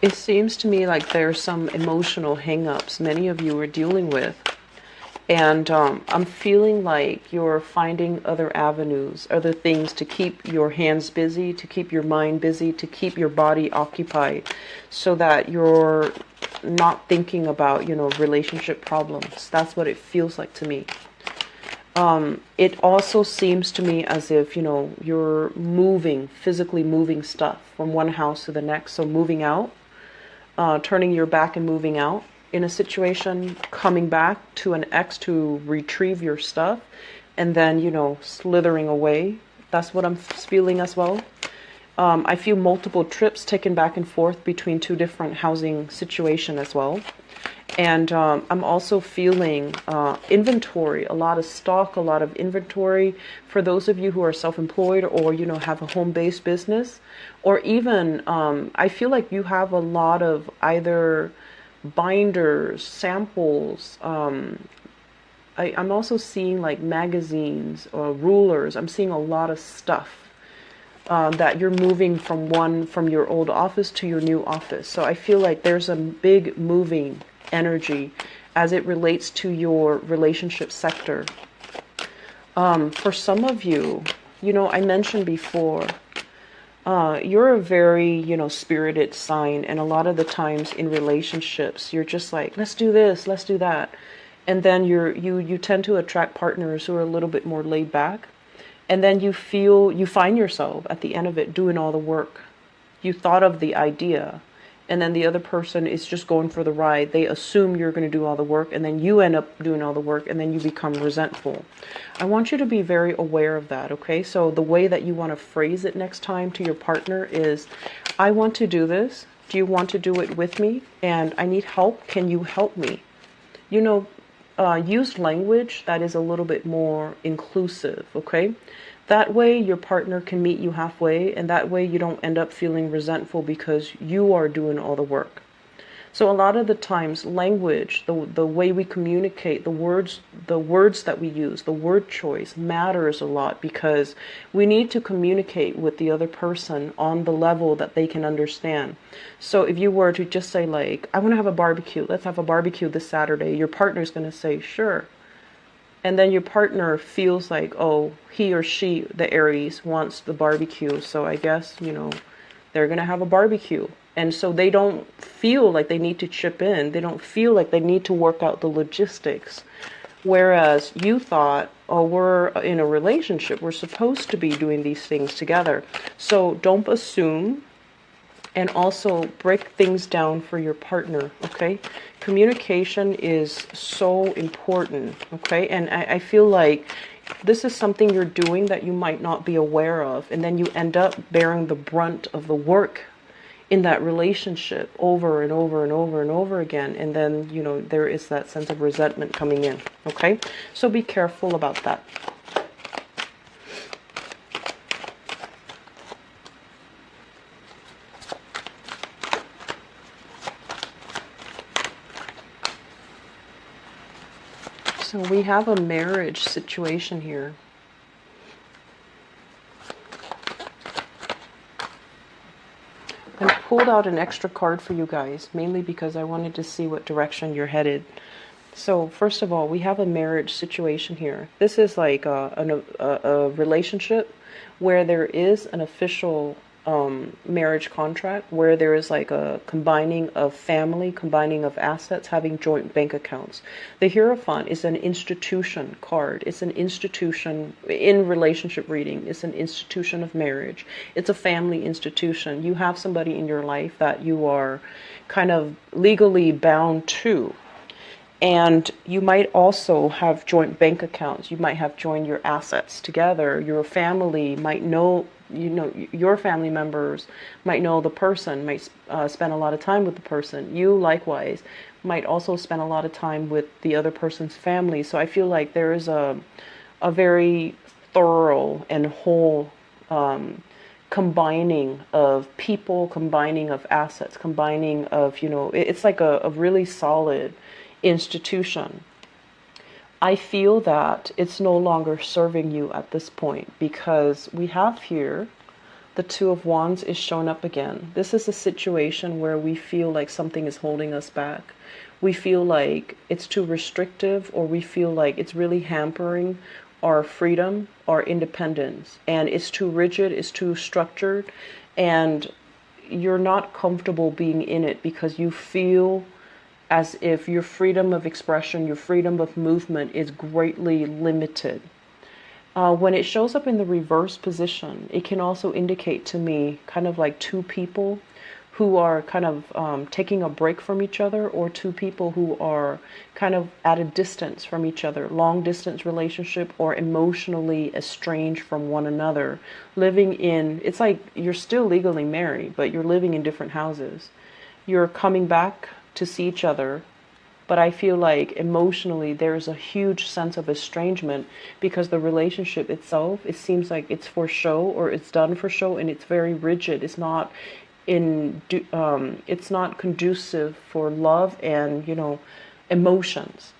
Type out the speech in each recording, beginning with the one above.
It seems to me like there's some emotional hang-ups many of you are dealing with. And I'm feeling like you're finding other avenues, other things to keep your hands busy, to keep your mind busy, to keep your body occupied, so that you're not thinking about, relationship problems. That's what it feels like to me. It also seems to me as if, you're moving, physically moving stuff from one house to the next. So moving out, turning your back and moving out in a situation, coming back to an ex to retrieve your stuff, and then, slithering away. That's what I'm feeling as well. I feel multiple trips taken back and forth between two different housing situations as well. And I'm also feeling inventory, a lot of stock, a lot of inventory for those of you who are self-employed or, have a home-based business. Or even, I feel like you have a lot of either binders, samples. I'm also seeing like magazines or rulers. I'm seeing a lot of stuff that you're moving from your old office to your new office. So I feel like there's a big moving energy as it relates to your relationship sector. For some of you, I mentioned before, you're a very, spirited sign. And a lot of the times in relationships, you're just like, let's do this, let's do that. And then you tend to attract partners who are a little bit more laid back. And then you find yourself at the end of it doing all the work. You thought of the idea, and then the other person is just going for the ride. They assume you're going to do all the work, and then you end up doing all the work, and then you become resentful. I want you to be very aware of that, okay? So the way that you want to phrase it next time to your partner is, I want to do this. Do you want to do it with me? And I need help. Can you help me? Use language that is a little bit more inclusive, okay? That way your partner can meet you halfway, and that way you don't end up feeling resentful because you are doing all the work. So a lot of the times language, the way we communicate, the words that we use, the word choice matters a lot, because we need to communicate with the other person on the level that they can understand. So if you were to just say like, I want to have a barbecue, let's have a barbecue this Saturday, your partner's going to say, sure. And then your partner feels like, oh, he or she, the Aries, wants the barbecue. So I guess, they're going to have a barbecue. And so they don't feel like they need to chip in. They don't feel like they need to work out the logistics. Whereas you thought, oh, we're in a relationship. We're supposed to be doing these things together. So don't assume. And also break things down for your partner, okay? Communication is so important, okay? And I feel like this is something you're doing that you might not be aware of. And then you end up bearing the brunt of the work in that relationship over and over and over and over again. And then, there is that sense of resentment coming in, okay? So be careful about that. So we have a marriage situation here. I pulled out an extra card for you guys, mainly because I wanted to see what direction you're headed. So first of all, we have a marriage situation here. This is like a relationship where there is an official marriage contract, where there is like a combining of family, combining of assets, having joint bank accounts. The Hierophant is an institution card. It's an institution in relationship reading. It's an institution of marriage. It's a family institution. You have somebody in your life that you are kind of legally bound to. And you might also have joint bank accounts. You might have joined your assets together. Your family might know, your family members might know the person, might spend a lot of time with the person. You likewise might also spend a lot of time with the other person's family. So I feel like there is a very thorough and whole combining of people, combining of assets, combining of, it's like a really solid institution. I feel that it's no longer serving you at this point, because we have here The Two of Wands is showing up again. This is a situation where we feel like something is holding us back. We feel like it's too restrictive, or we feel like it's really hampering our freedom, our independence, and it's too rigid, it's too structured, and you're not comfortable being in it because you feel as if your freedom of expression, your freedom of movement is greatly limited. When it shows up in the reverse position, it can also indicate to me kind of like two people who are kind of taking a break from each other, or two people who are kind of at a distance from each other, long distance relationship, or emotionally estranged from one another, living in, it's like you're still legally married, but you're living in different houses. You're coming back to see each other, but I feel like emotionally there's a huge sense of estrangement because the relationship itself, it seems like it's for show, or it's done for show, and it's very rigid. It's not it's not conducive for love and, emotions.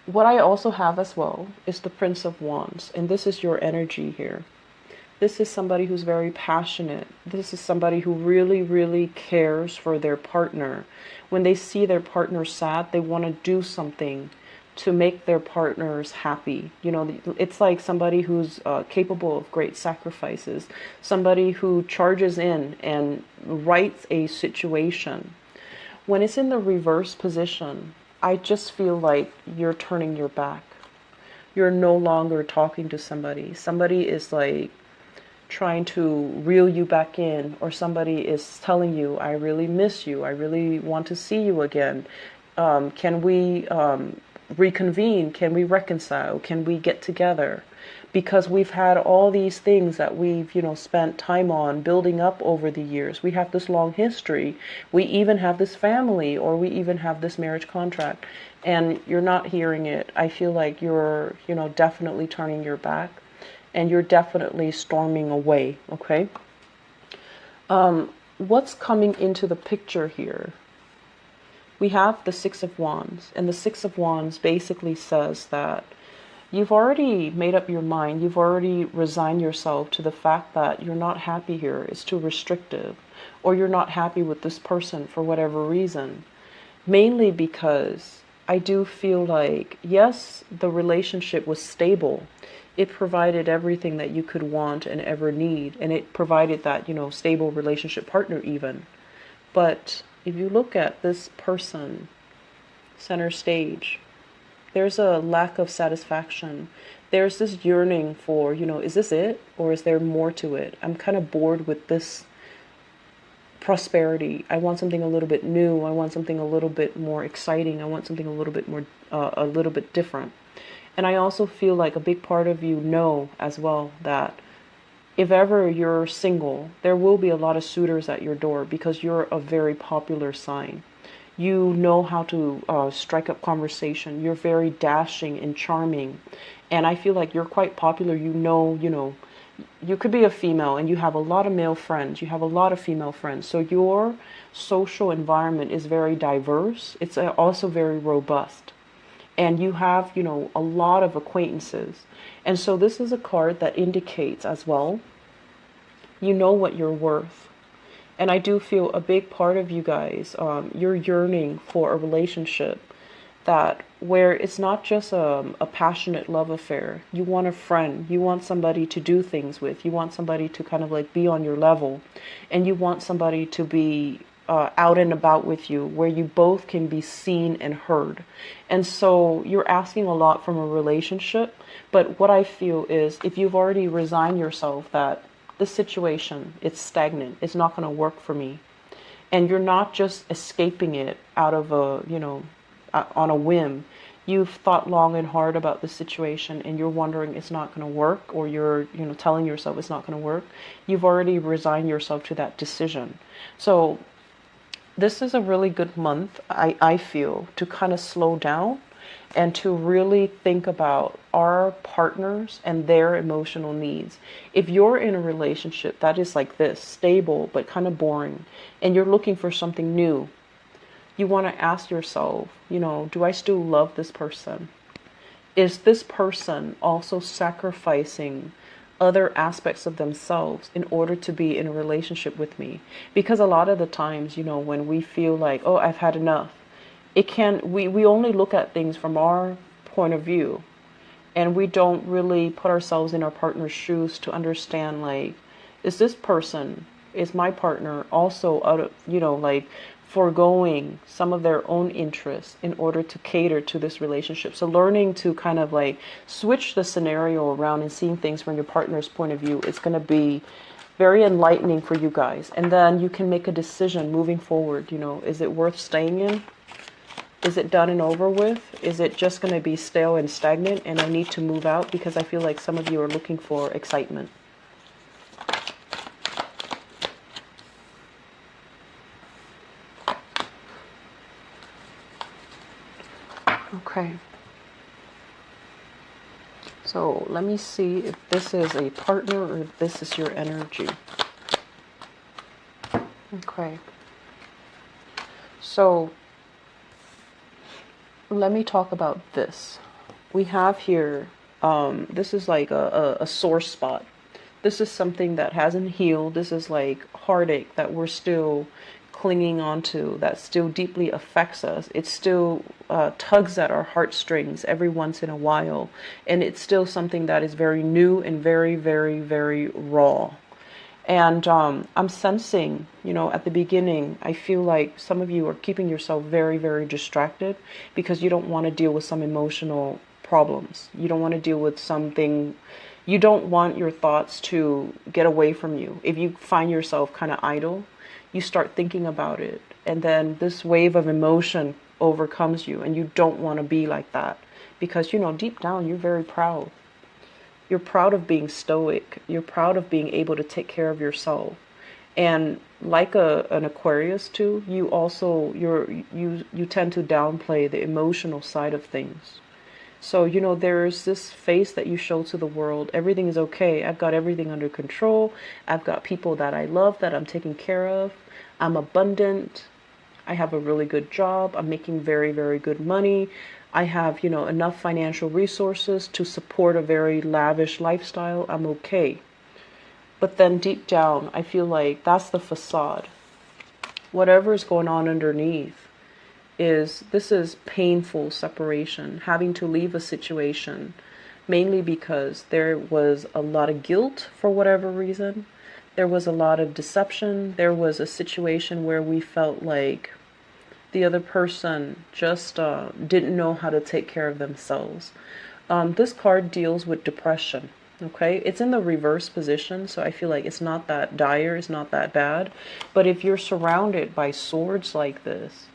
What I also have as well is the Prince of Wands, and this is your energy here. This is somebody who's very passionate. This is somebody who really, really cares for their partner. When they see their partner sad, they want to do something to make their partners happy. It's like somebody who's capable of great sacrifices. Somebody who charges in and rights a situation. When it's in the reverse position, I just feel like you're turning your back. You're no longer talking to somebody. Somebody is like trying to reel you back in, or somebody is telling you, I really miss you, I really want to see you again, can we reconvene, can we reconcile, can we get together, because we've had all these things that we've spent time on building up over the years. We have this long history, we even have this family, or we even have this marriage contract, and you're not hearing it. I feel like you're definitely turning your back, and you're definitely storming away, okay? What's coming into the picture here? We have the Six of Wands, and the Six of Wands basically says that you've already made up your mind, you've already resigned yourself to the fact that you're not happy here, it's too restrictive, or you're not happy with this person for whatever reason. Mainly because I do feel like, yes, the relationship was stable. It provided everything that you could want and ever need. And it provided that, stable relationship partner even. But if you look at this person, center stage, there's a lack of satisfaction. There's this yearning for, is this it? Or is there more to it? I'm kind of bored with this prosperity. I want something a little bit new. I want something a little bit more exciting. I want something a little bit more, a little bit different. And I also feel like a big part of you know as well that if ever you're single, there will be a lot of suitors at your door because you're a very popular sign. You know how to strike up conversation. You're very dashing and charming. And I feel like you're quite popular. You could be a female and you have a lot of male friends. You have a lot of female friends. So your social environment is very diverse. It's also very robust. And you have, a lot of acquaintances. And so this is a card that indicates as well, you know what you're worth. And I do feel a big part of you guys, you're yearning for a relationship that where it's not just a passionate love affair. You want a friend. You want somebody to do things with. You want somebody to kind of like be on your level. And you want somebody to be out and about with you, where you both can be seen and heard. And so you're asking a lot from a relationship. But what I feel is if you've already resigned yourself that this situation, it's stagnant, it's not going to work for me, and you're not just escaping it out of on a whim. You've thought long and hard about the situation and you're wondering it's not going to work, or you're telling yourself it's not going to work. You've already resigned yourself to that decision. So this is a really good month, I feel, to kind of slow down and to really think about our partners and their emotional needs. If you're in a relationship that is like this, stable but kind of boring, and you're looking for something new, you want to ask yourself, do I still love this person? Is this person also sacrificing other aspects of themselves in order to be in a relationship with me. Because a lot of the times, when we feel like, oh, I've had enough, we only look at things from our point of view, and we don't really put ourselves in our partner's shoes to understand, like, is my partner also out of, like, foregoing some of their own interests in order to cater to this relationship. So learning to kind of like switch the scenario around and seeing things from your partner's point of view is going to be very enlightening for you guys. And then you can make a decision moving forward. Is it worth staying in? Is it done and over with? Is it just going to be stale and stagnant and I need to move out? Because I feel like some of you are looking for excitement. Okay. So let me see if this is a partner or if this is your energy. Okay. So let me talk about this. We have here, this is like a sore spot. This is something that hasn't healed. This is like heartache that we're still clinging onto, that still deeply affects us. It still tugs at our heartstrings every once in a while. And it's still something that is very new and very, very, very raw. And I'm sensing, at the beginning, I feel like some of you are keeping yourself very, very distracted because you don't want to deal with some emotional problems. You don't want to deal with something. You don't want your thoughts to get away from you. If you find yourself kind of idle, you start thinking about it. And then this wave of emotion overcomes you. And you don't want to be like that because, deep down, you're very proud. You're proud of being stoic. You're proud of being able to take care of yourself. And like an Aquarius too, you also you tend to downplay the emotional side of things. So, there's this face that you show to the world. Everything is okay. I've got everything under control. I've got people that I love that I'm taking care of. I'm abundant. I have a really good job. I'm making very, very good money. I have, enough financial resources to support a very lavish lifestyle. I'm okay. But then deep down, I feel like that's the facade. Whatever is going on underneath this is painful separation, having to leave a situation, mainly because there was a lot of guilt for whatever reason. There was a lot of deception. There was a situation where we felt like the other person just didn't know how to take care of themselves. This card deals with depression. Okay, it's in the reverse position, so I feel like it's not that dire, it's not that bad. But if you're surrounded by swords like this,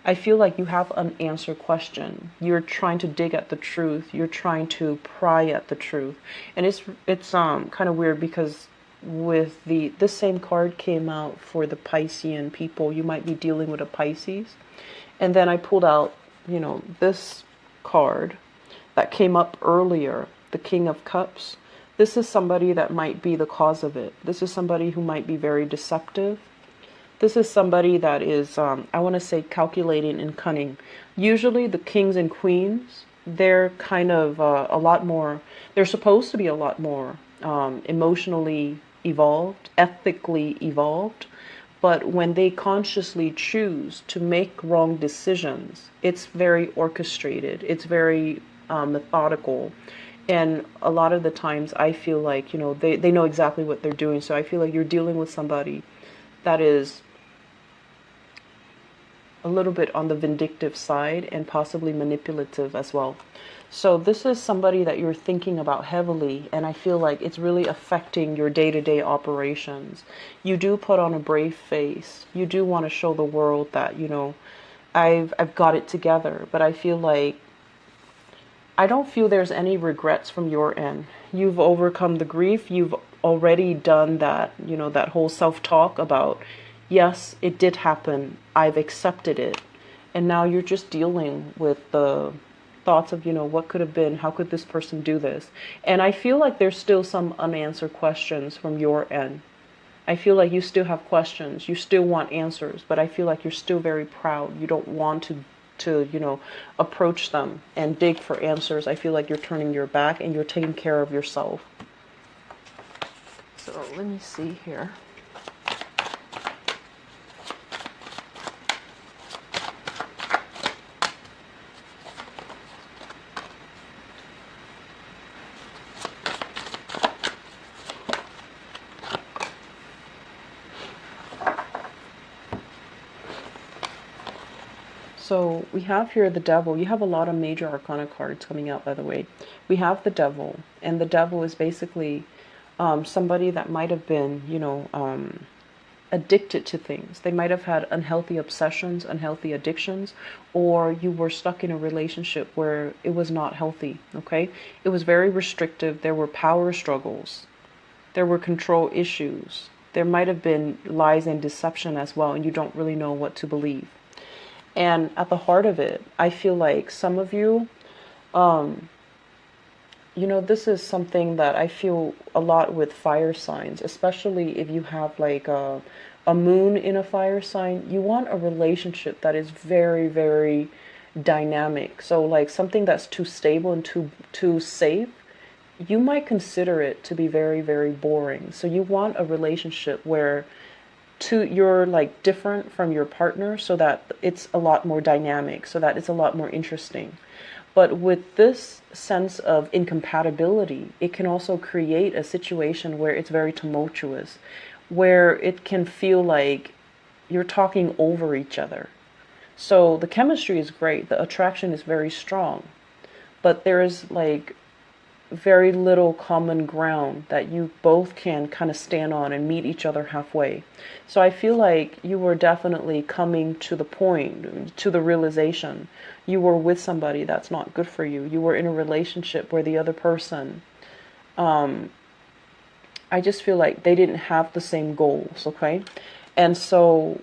I feel like you have an unanswered question. You're trying to dig at the truth. You're trying to pry at the truth, and it's kind of weird because with this same card came out for the Piscean people. You might be dealing with a Pisces, and then I pulled out, this card that came up earlier, the King of Cups. This is somebody that might be the cause of it. This is somebody who might be very deceptive. This is somebody that is, I want to say, calculating and cunning. Usually the kings and queens, they're kind of a lot more, they're supposed to be a lot more emotionally evolved, ethically evolved. But when they consciously choose to make wrong decisions, it's very orchestrated. It's very methodical. And a lot of the times I feel like, they know exactly what they're doing. So I feel like you're dealing with somebody that is a little bit on the vindictive side and possibly manipulative as well. So this is somebody that you're thinking about heavily, and I feel like it's really affecting your day-to-day operations. You do put on a brave face. You do want to show the world that, I've got it together, but I feel like I don't feel there's any regrets from your end. You've overcome the grief. You've already done that, that whole self-talk about, yes, it did happen. I've accepted it. And now you're just dealing with the thoughts of, what could have been, how could this person do this? And I feel like there's still some unanswered questions from your end. I feel like you still have questions. You still want answers, but I feel like you're still very proud. You don't want to approach them and dig for answers. I feel like you're turning your back and you're taking care of yourself. So let me see here. So we have here the devil. You have a lot of major arcana cards coming out, by the way. We have the devil, and the devil is basically somebody that might have been, addicted to things. They might have had unhealthy obsessions, unhealthy addictions, or you were stuck in a relationship where it was not healthy, okay? It was very restrictive. There were power struggles. There were control issues. There might have been lies and deception as well, and you don't really know what to believe. And at the heart of it, I feel like some of you, this is something that I feel a lot with fire signs, especially if you have like a moon in a fire sign. You want a relationship that is very, very dynamic. So like something that's too stable and too safe, you might consider it to be very, very boring. So you want a relationship where you're like different from your partner, so that it's a lot more dynamic, so that it's a lot more interesting. But with this sense of incompatibility, it can also create a situation where it's very tumultuous, where it can feel like you're talking over each other. So the chemistry is great, the attraction is very strong, but there is like very little common ground that you both can kind of stand on and meet each other halfway. So I feel like you were definitely coming to the point, to the realization you were with somebody that's not good for you. You were in a relationship where the other person, I just feel like they didn't have the same goals, okay? And so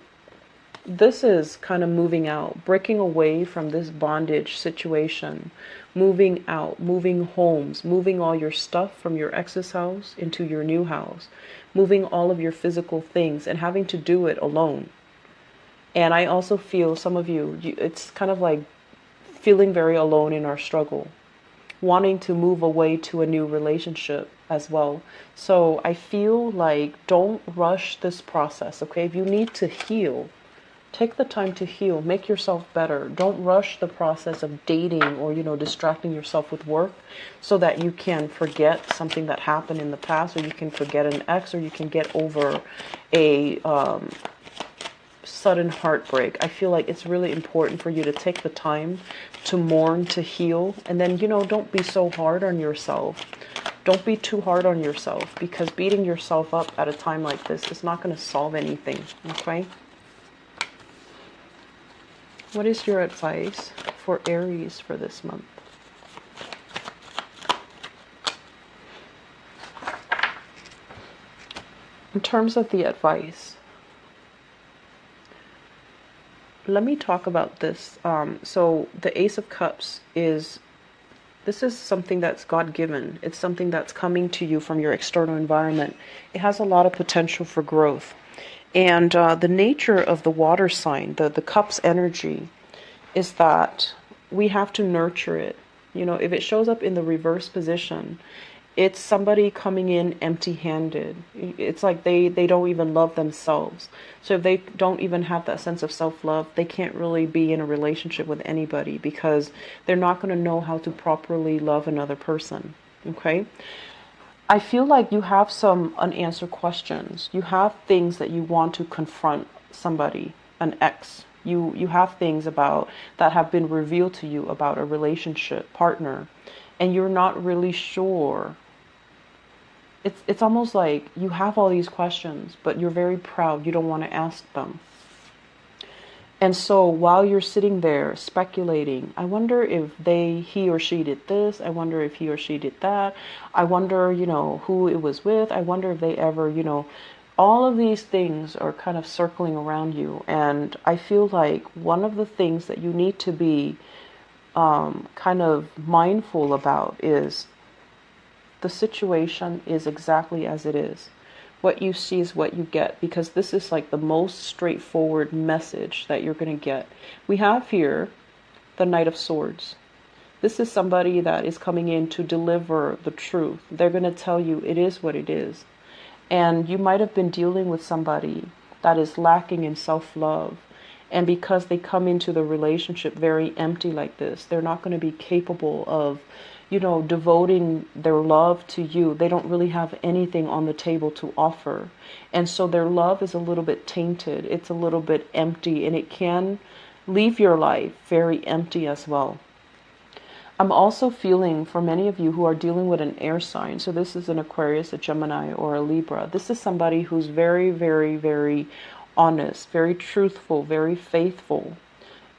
this is kind of moving out, breaking away from this bondage situation, moving out, moving homes, moving all your stuff from your ex's house into your new house, moving all of your physical things and having to do it alone. And I also feel some of you, it's kind of like feeling very alone in our struggle, wanting to move away to a new relationship as well. So I feel like don't rush this process, okay? If you need to heal, take the time to heal, make yourself better. Don't rush the process of dating or, distracting yourself with work so that you can forget something that happened in the past, or you can forget an ex, or you can get over a sudden heartbreak. I feel like it's really important for you to take the time to mourn, to heal, and then, don't be so hard on yourself. Don't be too hard on yourself, because beating yourself up at a time like this is not going to solve anything, okay? What is your advice for Aries for this month? In terms of the advice, let me talk about this. So the Ace of Cups this is something that's God-given. It's something that's coming to you from your external environment. It has a lot of potential for growth. And the nature of the water sign, the cup's energy, is that we have to nurture it. If it shows up in the reverse position, it's somebody coming in empty-handed. It's like they don't even love themselves. So if they don't even have that sense of self-love, they can't really be in a relationship with anybody, because they're not going to know how to properly love another person. Okay? I feel like you have some unanswered questions. You have things that you want to confront somebody, an ex. You have things that have been revealed to you about a relationship partner, and you're not really sure. It's almost like you have all these questions, but you're very proud. You don't want to ask them. And so while you're sitting there speculating, I wonder if he or she did this. I wonder if he or she did that. I wonder, who it was with. I wonder if they ever, all of these things are kind of circling around you. And I feel like one of the things that you need to be kind of mindful about is the situation is exactly as it is. What you see is what you get, because this is like the most straightforward message that you're going to get. We have here the Knight of Swords. This is somebody that is coming in to deliver the truth. They're going to tell you it is what it is. And you might have been dealing with somebody that is lacking in self-love. And because they come into the relationship very empty like this, they're not going to be capable of, devoting their love to you. They don't really have anything on the table to offer. And so their love is a little bit tainted. It's a little bit empty, and it can leave your life very empty as well. I'm also feeling for many of you who are dealing with an air sign. So this is an Aquarius, a Gemini, or a Libra. This is somebody who's very, very, very honest, very truthful, very faithful.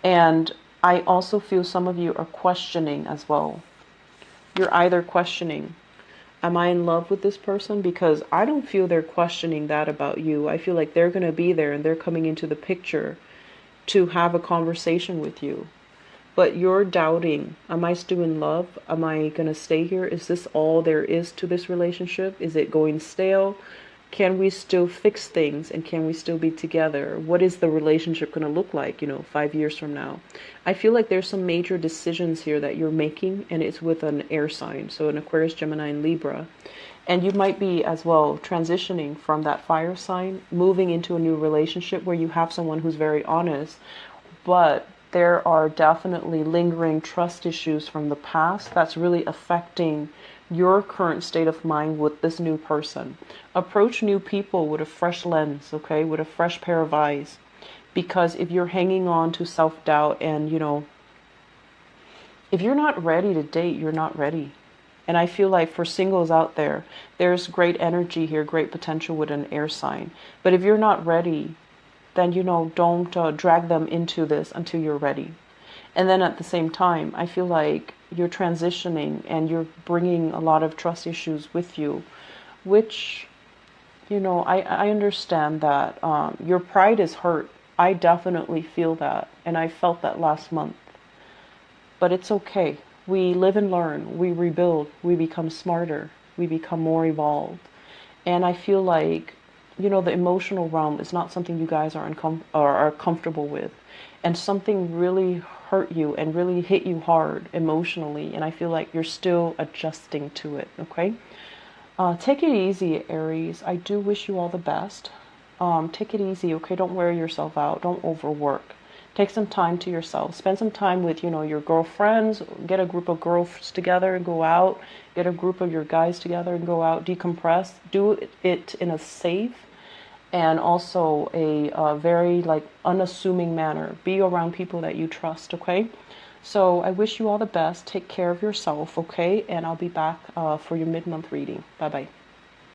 And I also feel some of you are questioning as well. You're either questioning, am I in love with this person? Because I don't feel they're questioning that about you. I feel like they're going to be there and they're coming into the picture to have a conversation with you. But you're doubting, am I still in love? Am I going to stay here? Is this all there is to this relationship? Is it going stale? Can we still fix things, and can we still be together? What is the relationship going to look like, 5 years from now? I feel like there's some major decisions here that you're making, and it's with an air sign. So an Aquarius, Gemini, and Libra. And you might be as well transitioning from that fire sign, moving into a new relationship where you have someone who's very honest, but there are definitely lingering trust issues from the past that's really affecting your current state of mind with this new person. Approach new people with a fresh lens, okay, with a fresh pair of eyes. Because if you're hanging on to self-doubt and, if you're not ready to date, you're not ready. And I feel like for singles out there, there's great energy here, great potential with an air sign. But if you're not ready, then, don't drag them into this until you're ready. And then at the same time, I feel like you're transitioning and you're bringing a lot of trust issues with you, which, I understand that your pride is hurt. I definitely feel that. And I felt that last month. But it's okay. We live and learn. We rebuild. We become smarter. We become more evolved. And I feel like, the emotional realm is not something you guys are comfortable with. And something really hurt you and really hit you hard emotionally. And I feel like you're still adjusting to it, okay? Take it easy, Aries. I do wish you all the best. Take it easy, okay? Don't wear yourself out. Don't overwork. Take some time to yourself. Spend some time with, your girlfriends. Get a group of girls together and go out. Get a group of your guys together and go out. Decompress. Do it in a safe and also a very unassuming manner. Be around people that you trust, okay? So I wish you all the best. Take care of yourself, okay? And I'll be back for your mid-month reading. Bye-bye.